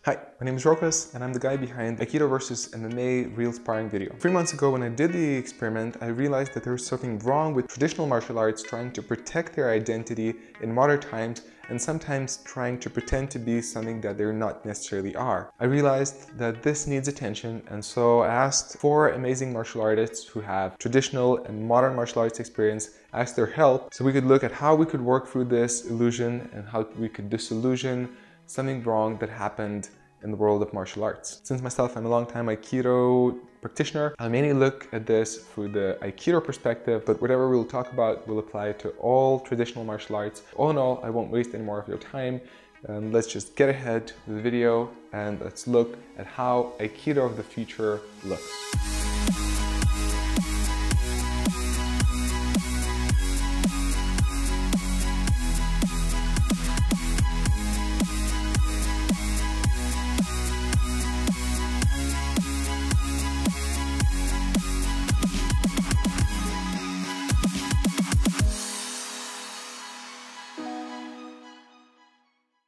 Hi, my name is Rokas and I'm the guy behind Aikido versus MMA real sparring video. 3 months ago when I did the experiment, I realized that there was something wrong with traditional martial arts trying to protect their identity in modern times and sometimes trying to pretend to be something that they're not necessarily are. I realized that this needs attention, and so I asked 4 amazing martial artists who have traditional and modern martial arts experience, asked their help so we could look at how we could work through this illusion and how we could disillusion something wrong that happened in the world of martial arts. Since myself, I'm a long-time Aikido practitioner, I mainly look at this through the Aikido perspective, but whatever we'll talk about will apply to all traditional martial arts. All in all, I won't waste any more of your time. Let's just get ahead with the video and let's look at how Aikido of the future looks.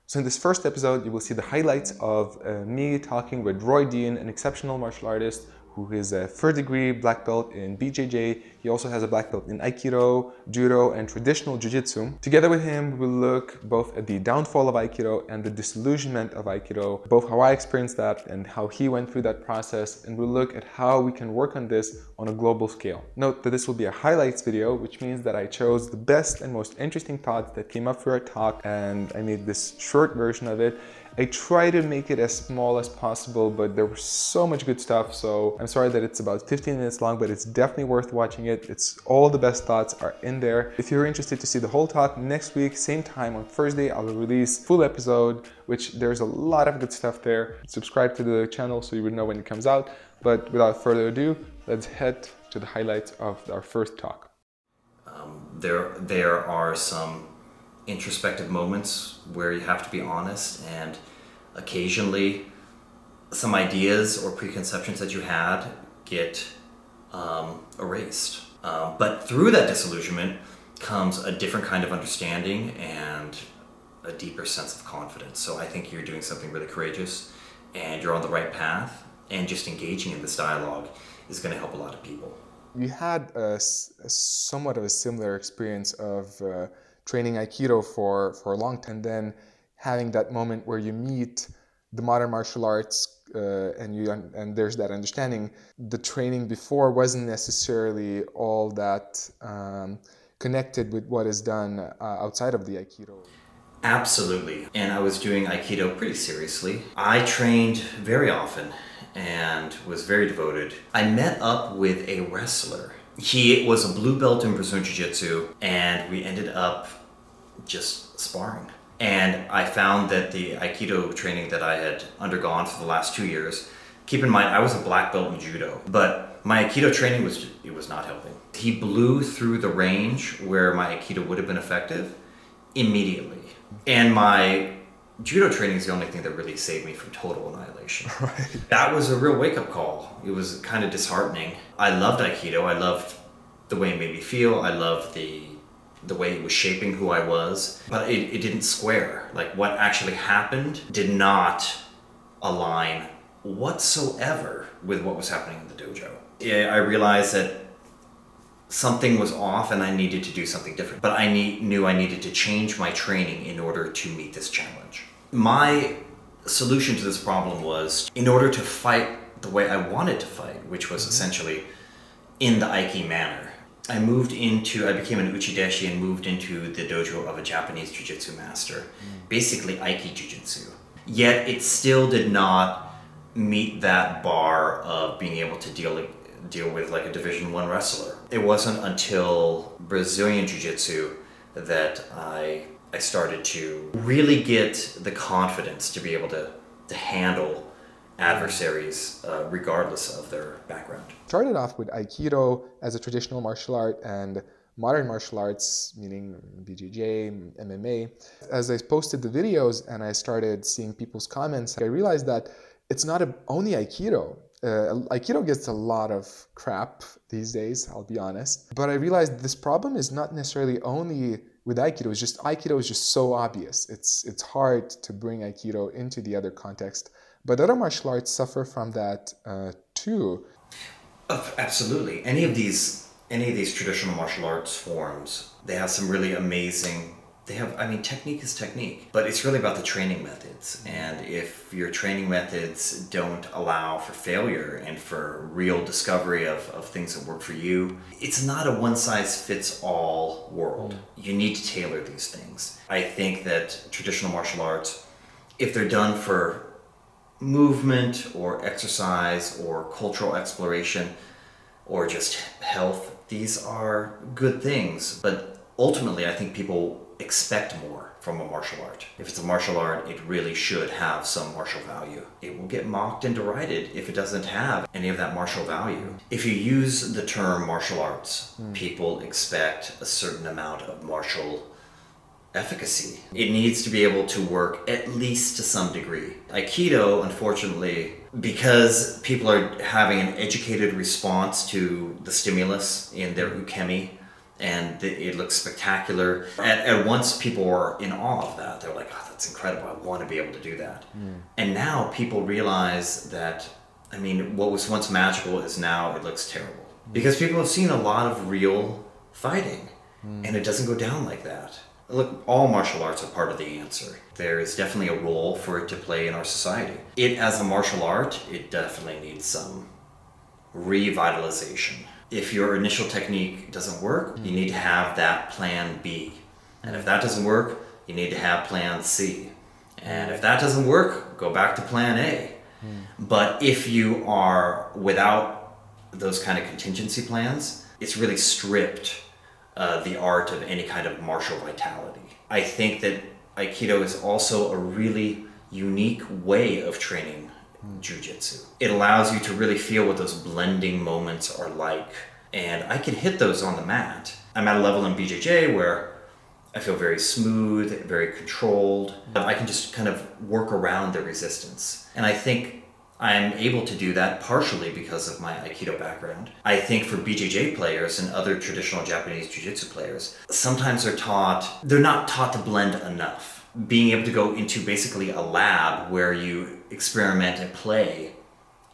So in this first episode, you will see the highlights of me talking with Roy Dean, an exceptional martial artist who is a third-degree black belt in BJJ. He also has a black belt in Aikido, Judo, and traditional Jiu-Jitsu. Together with him, we'll look both at the downfall of Aikido and the disillusionment of Aikido, both how I experienced that and how he went through that process, and we'll look at how we can work on this on a global scale. Note that this will be a highlights video, which means that I chose the best and most interesting thoughts that came up through our talk, and I made this short version of it. I try to make it as small as possible, but there was so much good stuff, so I'm sorry that it's about 15 minutes long, but it's definitely worth watching it. It's all the best thoughts are in there. If you're interested to see the whole talk, next week, same time on Thursday, I will release full episode, which there's a lot of good stuff there. Subscribe to the channel so you would know when it comes out. But without further ado, let's head to the highlights of our first talk. There are some introspective moments where you have to be honest, and occasionally some ideas or preconceptions that you had get erased. But through that disillusionment comes a different kind of understanding and a deeper sense of confidence. So I think you're doing something really courageous and you're on the right path, and just engaging in this dialogue is going to help a lot of people. You had a somewhat of a similar experience of training Aikido for a long time, and then having that moment where you meet the modern martial arts and there's that understanding. The training before wasn't necessarily all that connected with what is done outside of the Aikido. Absolutely. And I was doing Aikido pretty seriously. I trained very often and was very devoted. I met up with a wrestler. He was a blue belt in Brazilian Jiu-Jitsu, and we ended up just sparring. And I found that the Aikido training that I had undergone for the last 2 years, keep in mind I was a black belt in Judo, but my Aikido training was not helping. He blew through the range where my Aikido would have been effective immediately. And my Judo training is the only thing that really saved me from total annihilation. Right. That was a real wake-up call. It was kind of disheartening. I loved Aikido. I loved the way it made me feel. I loved the way it was shaping who I was. But it didn't square. Like, what actually happened did not align whatsoever with what was happening in the dojo. I realized that something was off and I needed to do something different. But I knew I needed to change my training in order to meet this challenge. My solution to this problem was, in order to fight the way I wanted to fight, which was essentially in the Aiki manner, I became an Uchideshi and moved into the dojo of a Japanese Jiu-Jitsu master, basically Aiki Jiu-Jitsu. Yet it still did not meet that bar of being able to deal with like a Division I wrestler. It wasn't until Brazilian Jiu-Jitsu that I started to really get the confidence to be able to handle adversaries regardless of their background. Started off with Aikido as a traditional martial art and modern martial arts, meaning BJJ, MMA. As I posted the videos and I started seeing people's comments, I realized that it's not only Aikido. Aikido gets a lot of crap these days, I'll be honest. But I realized this problem is not necessarily only with Aikido. It's just Aikido is just so obvious. It's hard to bring Aikido into the other context But other martial arts suffer from that too. Absolutely. Any of these traditional martial arts forms, they have some really amazing. I mean, technique is technique, but it's really about the training methods. And if your training methods don't allow for failure and for real discovery of things that work for you, it's not a one-size-fits-all world. You need to tailor these things. I think that traditional martial arts, if they're done for movement or exercise or cultural exploration or just health, these are good things. But ultimately, I think people expect more from a martial art. If it's a martial art, it really should have some martial value. It will get mocked and derided if it doesn't have any of that martial value. If you use the term martial arts, people expect a certain amount of martial efficacy. It needs to be able to work at least to some degree. Aikido, unfortunately, because people are having an educated response to the stimulus in their ukemi, and it looks spectacular. At once, people are in awe of that. They're like, oh, that's incredible. I want to be able to do that. And now people realize that, I mean, what was once magical is now it looks terrible. Because people have seen a lot of real fighting, and it doesn't go down like that. Look, all martial arts are part of the answer. There is definitely a role for it to play in our society. It, as a martial art, it definitely needs some revitalization. If your initial technique doesn't work, you need to have that plan B. And if that doesn't work, you need to have plan C. And if that doesn't work, go back to plan A. But if you are without those kind of contingency plans, it's really stripped the art of any kind of martial vitality. I think that Aikido is also a really unique way of training Jiu-Jitsu. It allows you to really feel what those blending moments are like. And I can hit those on the mat. I'm at a level in BJJ where I feel very smooth, very controlled. I can just kind of work around the resistance. And I think I'm able to do that partially because of my Aikido background. I think for BJJ players and other traditional Japanese Jiu-Jitsu players, sometimes they're not taught to blend enough. Being able to go into basically a lab where you experiment and play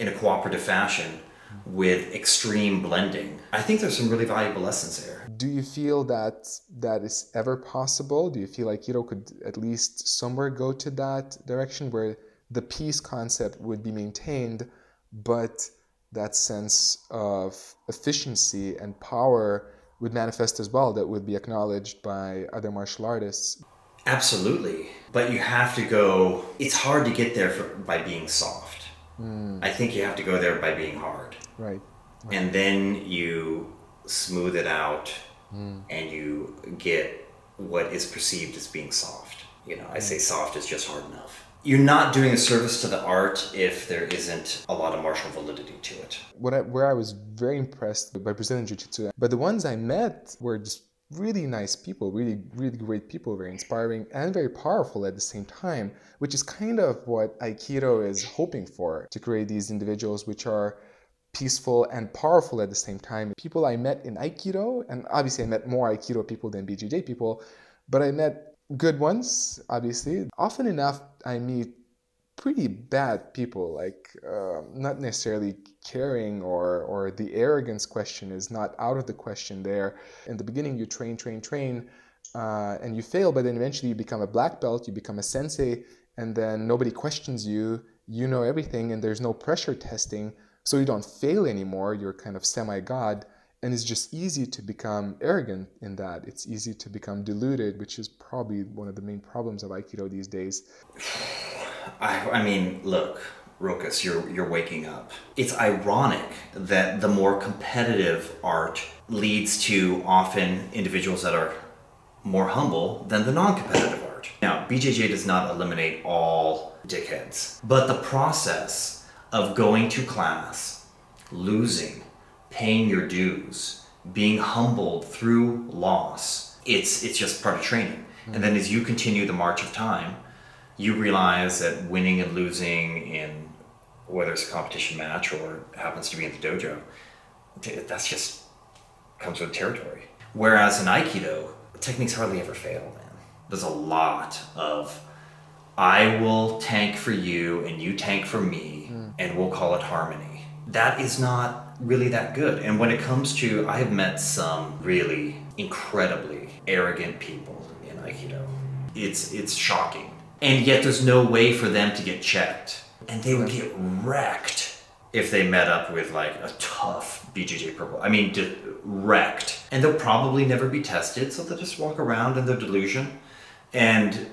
in a cooperative fashion with extreme blending. I think there's some really valuable lessons there. Do you feel that that is ever possible? Do you feel like Aikido could at least somewhere go to that direction where the peace concept would be maintained, but that sense of efficiency and power would manifest as well, that would be acknowledged by other martial artists? Absolutely. But you have to go, it's hard to get there by being soft. I think you have to go there by being hard. Right. And then you smooth it out and you get what is perceived as being soft. You know, I say soft is just hard enough. You're not doing a service to the art if there isn't a lot of martial validity to it. Where I was very impressed by Brazilian Jiu-Jitsu, but the ones I met were just really nice people, really, really great people, very inspiring and very powerful at the same time, which is kind of what Aikido is hoping for, to create these individuals which are peaceful and powerful at the same time. People I met in Aikido, and obviously I met more Aikido people than BJJ people, but I met good ones, obviously. Often enough, I meet pretty bad people, like not necessarily caring, or the arrogance question is not out of the question there. In the beginning, you train, and you fail, but then eventually you become a black belt, you become a sensei, and then nobody questions you, you know everything, and there's no pressure testing, so you don't fail anymore, you're kind of semi-god. And it's just easy to become arrogant in that. It's easy to become deluded, which is probably one of the main problems of Aikido these days. I mean, look, Rokas, you're waking up. It's ironic that the more competitive art leads to often individuals that are more humble than the non-competitive art. Now, BJJ does not eliminate all dickheads, but the process of going to class, losing, paying your dues, being humbled through loss, it's just part of training. And then as you continue the march of time, you realize that winning and losing in, whether it's a competition match or happens to be in the dojo, that's just comes with territory. Whereas in Aikido, techniques hardly ever fail, man. There's a lot of I will tank for you and you tank for me, and we'll call it harmony. That is not really that good. And when it comes to, I have met some really incredibly arrogant people in Aikido. It's shocking. And yet there's no way for them to get checked. And they would get wrecked if they met up with like a tough BJJ purple. I mean, wrecked. And they'll probably never be tested, so they'll just walk around in their delusion. And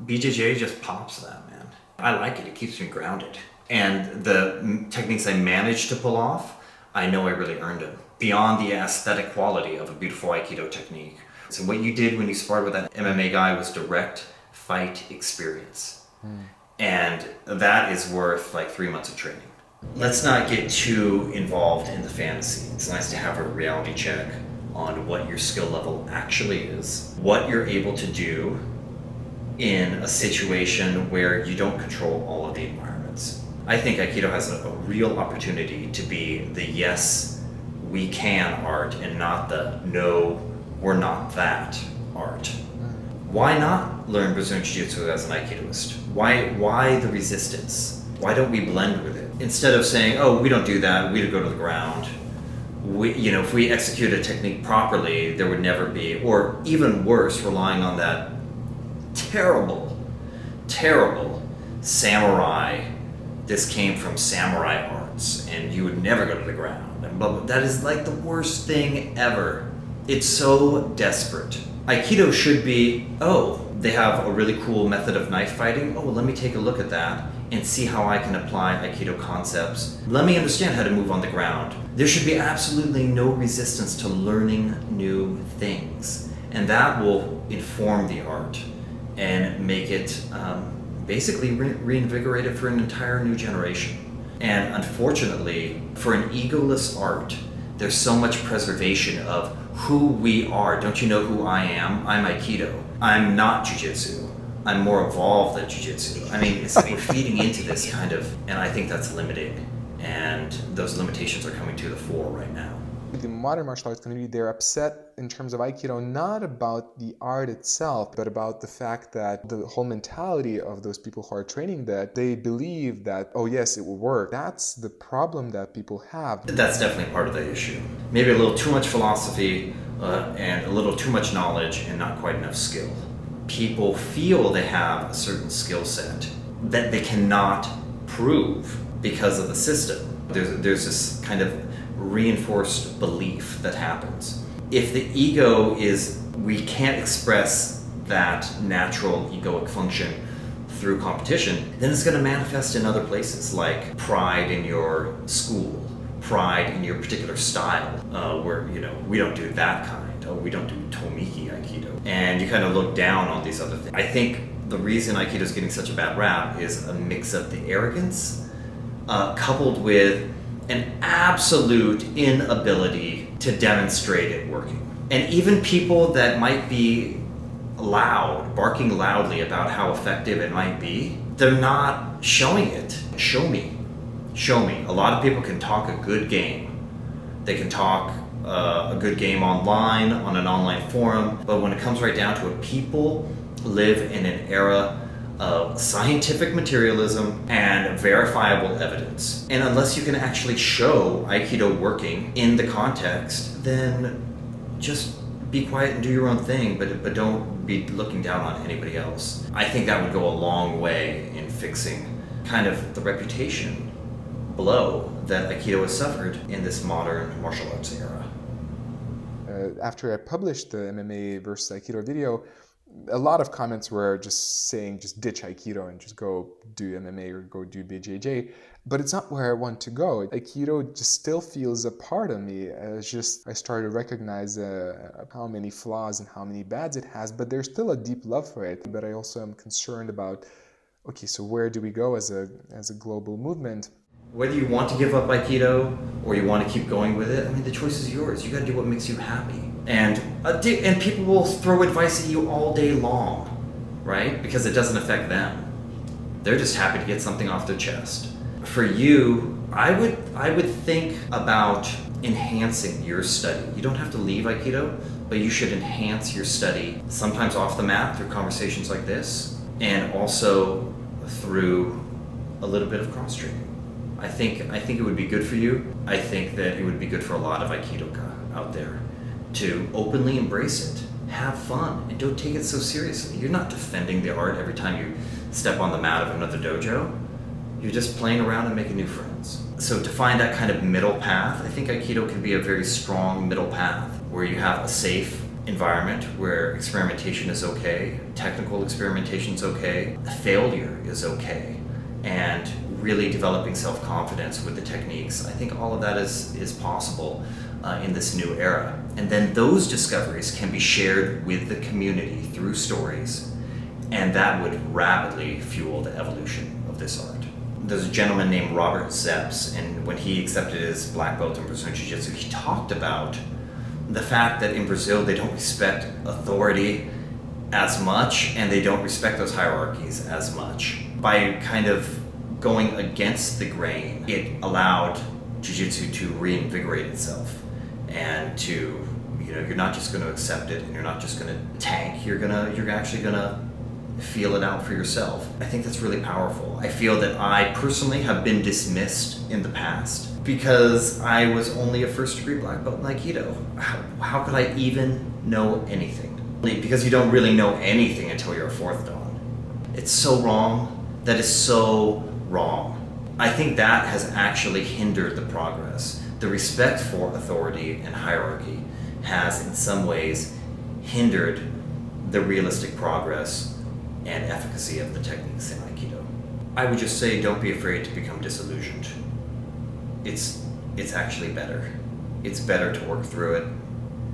BJJ just pops that, man. I like it, it keeps me grounded. And the techniques I managed to pull off, I know I really earned them. Beyond the aesthetic quality of a beautiful Aikido technique. So what you did when you sparred with that MMA guy was direct fight experience. And that is worth like 3 months of training. Let's not get too involved in the fantasy. It's nice to have a reality check on what your skill level actually is, what you're able to do in a situation where you don't control all of the environments. I think Aikido has a real opportunity to be the yes, we can art and not the no, we're not that art. Why not learn Brazilian Jiu-Jitsu as an Aikidoist? Why the resistance? Why don't we blend with it? Instead of saying, oh, we don't do that, we go to the ground. If we execute a technique properly, there would never be, or even worse, relying on that terrible, terrible samurai. This came from samurai arts, and you would never go to the ground. And blah, blah. That is like the worst thing ever. It's so desperate. Aikido should be, oh, they have a really cool method of knife fighting. Oh, well, let me take a look at that and see how I can apply Aikido concepts. Let me understand how to move on the ground. There should be absolutely no resistance to learning new things. And that will inform the art and make it basically reinvigorate it for an entire new generation. And unfortunately, for an egoless art, there's so much preservation of who we are. Don't you know who I am? I'm Aikido. I'm not Jiu-Jitsu. I'm more evolved than Jiu-Jitsu. I mean, we're feeding into this kind of, and I think that's limiting. And those limitations are coming to the fore right now. The modern martial arts community, they're upset in terms of Aikido, not about the art itself, but about the fact that the whole mentality of those people who are training that, they believe that, oh yes, it will work. That's the problem that people have. That's definitely part of the issue. Maybe a little too much philosophy and a little too much knowledge and not quite enough skill. People feel they have a certain skill set that they cannot prove because of the system. There's this kind of reinforced belief that happens. If the ego is, we can't express that natural egoic function through competition, then it's going to manifest in other places, like pride in your school, pride in your particular style, where, we don't do that kind. Oh, we don't do Tomiki Aikido. And you kind of look down on these other things. I think the reason Aikido is getting such a bad rap is a mix of the arrogance coupled with an absolute inability to demonstrate it working. And even people that might be loud, barking loudly about how effective it might be, they're not showing it. Show me. Show me. A lot of people can talk a good game. They can talk a good game online, on an online forum, but when it comes right down to it, people live in an era of scientific materialism and verifiable evidence. And unless you can actually show Aikido working in the context, then just be quiet and do your own thing, but don't be looking down on anybody else. I think that would go a long way in fixing kind of the reputation blow that Aikido has suffered in this modern martial arts era. After I published the MMA versus Aikido video, a lot of comments were just saying, just ditch Aikido and just go do MMA or go do BJJ. But it's not where I want to go. Aikido just still feels a part of me. I started to recognize how many flaws and how many bads it has, but there's still a deep love for it. But I also am concerned about, okay, so where do we go as a global movement? Whether you want to give up Aikido or you want to keep going with it, I mean, the choice is yours. You got to do what makes you happy. And people will throw advice at you all day long, right? Because it doesn't affect them. They're just happy to get something off their chest. For you, I would think about enhancing your study. You don't have to leave Aikido, but you should enhance your study, sometimes off the mat through conversations like this, and also through a little bit of cross training. I think it would be good for you. I think that it would be good for a lot of Aikidoka out there to openly embrace it. Have fun and don't take it so seriously. You're not defending the art every time you step on the mat of another dojo. You're just playing around and making new friends. So to find that kind of middle path, I think Aikido can be a very strong middle path where you have a safe environment where experimentation is okay, technical experimentation is okay, failure is okay, and really developing self-confidence with the techniques. I think all of that is possible in this new era. And then those discoveries can be shared with the community through stories, and that would rapidly fuel the evolution of this art. There's a gentleman named Robert Zeps, and when he accepted his black belt in Brazilian Jiu-Jitsu, he talked about the fact that in Brazil they don't respect authority as much, and they don't respect those hierarchies as much. By kind of going against the grain, it allowed Jiu-Jitsu to reinvigorate itself, and to, you're not just going to accept it and you're not just going to tank, you're actually going to feel it out for yourself. I think that's really powerful. I feel that I personally have been dismissed in the past because I was only a first-degree black belt in Aikido. How could I even know anything? Because you don't really know anything until you're a fourth dan. It's so wrong. That is so wrong. I think that has actually hindered the progress. The respect for authority and hierarchy has in some ways hindered the realistic progress and efficacy of the techniques in Aikido. I would just say don't be afraid to become disillusioned. It's actually better. It's better to work through it.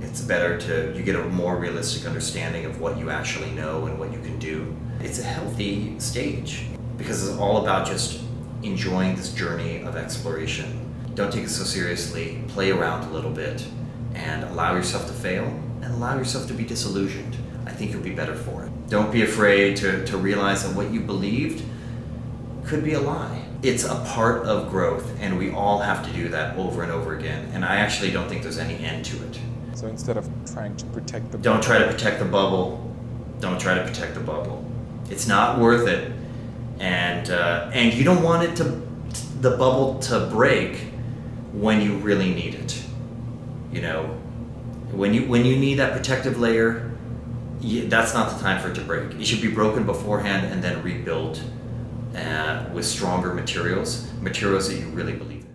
It's better you get a more realistic understanding of what you actually know and what you can do. It's a healthy stage because it's all about just enjoying this journey of exploration. Don't take it so seriously, play around a little bit, and allow yourself to fail, and allow yourself to be disillusioned. I think you'll be better for it. Don't be afraid to realize that what you believed could be a lie. It's a part of growth, and we all have to do that over and over again, and I actually don't think there's any end to it. So instead of trying to protect the bubble. Don't try to protect the bubble. Don't try to protect the bubble. It's not worth it, and you don't want the bubble to break when you really need it. When you need that protective layer, that's not the time for it to break. It should be broken beforehand and then rebuilt with stronger materials that you really believe in.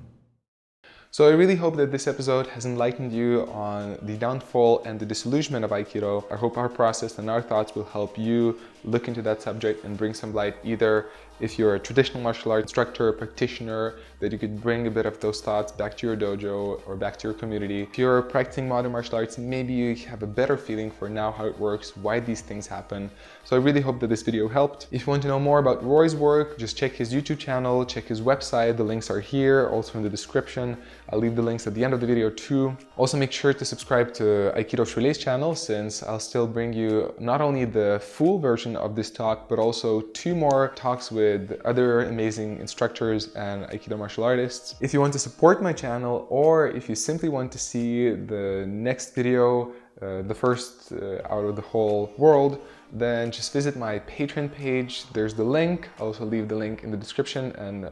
So I really hope that this episode has enlightened you on the downfall and the disillusionment of Aikido. I hope our process and our thoughts will help you look into that subject and bring some light, either if you're a traditional martial arts instructor or practitioner, that you could bring a bit of those thoughts back to your dojo or back to your community. If you're practicing modern martial arts, maybe you have a better feeling for now how it works, why these things happen. So I really hope that this video helped. If you want to know more about Roy's work, just check his YouTube channel, check his website. The links are here, also in the description. I'll leave the links at the end of the video too. Also make sure to subscribe to Aikido Shrilay's channel, since I'll still bring you not only the full version of this talk, but also 2 more talks with other amazing instructors and Aikido martial artists. If you want to support my channel, or if you simply want to see the next video, the first out of the whole world, then just visit my Patreon page. There's the link. I'll also leave the link in the description and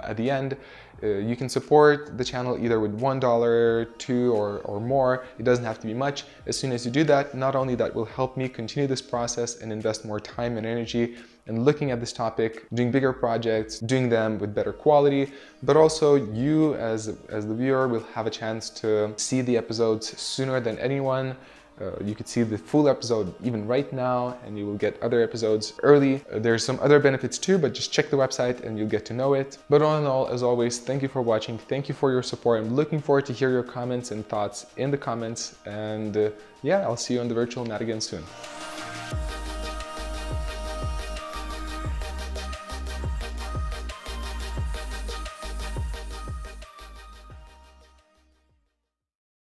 at the end. You can support the channel either with $1, $2, or more. It doesn't have to be much. As soon as you do that, not only that will help me continue this process and invest more time and energy in looking at this topic, doing bigger projects, doing them with better quality, but also you as the viewer will have a chance to see the episodes sooner than anyone. You could see the full episode even right now, and you will get other episodes early. There's some other benefits too, but just check the website and you'll get to know it. But all in all, as always, thank you for watching. Thank you for your support. I'm looking forward to hear your comments and thoughts in the comments. And yeah, I'll see you on the virtual mat again soon.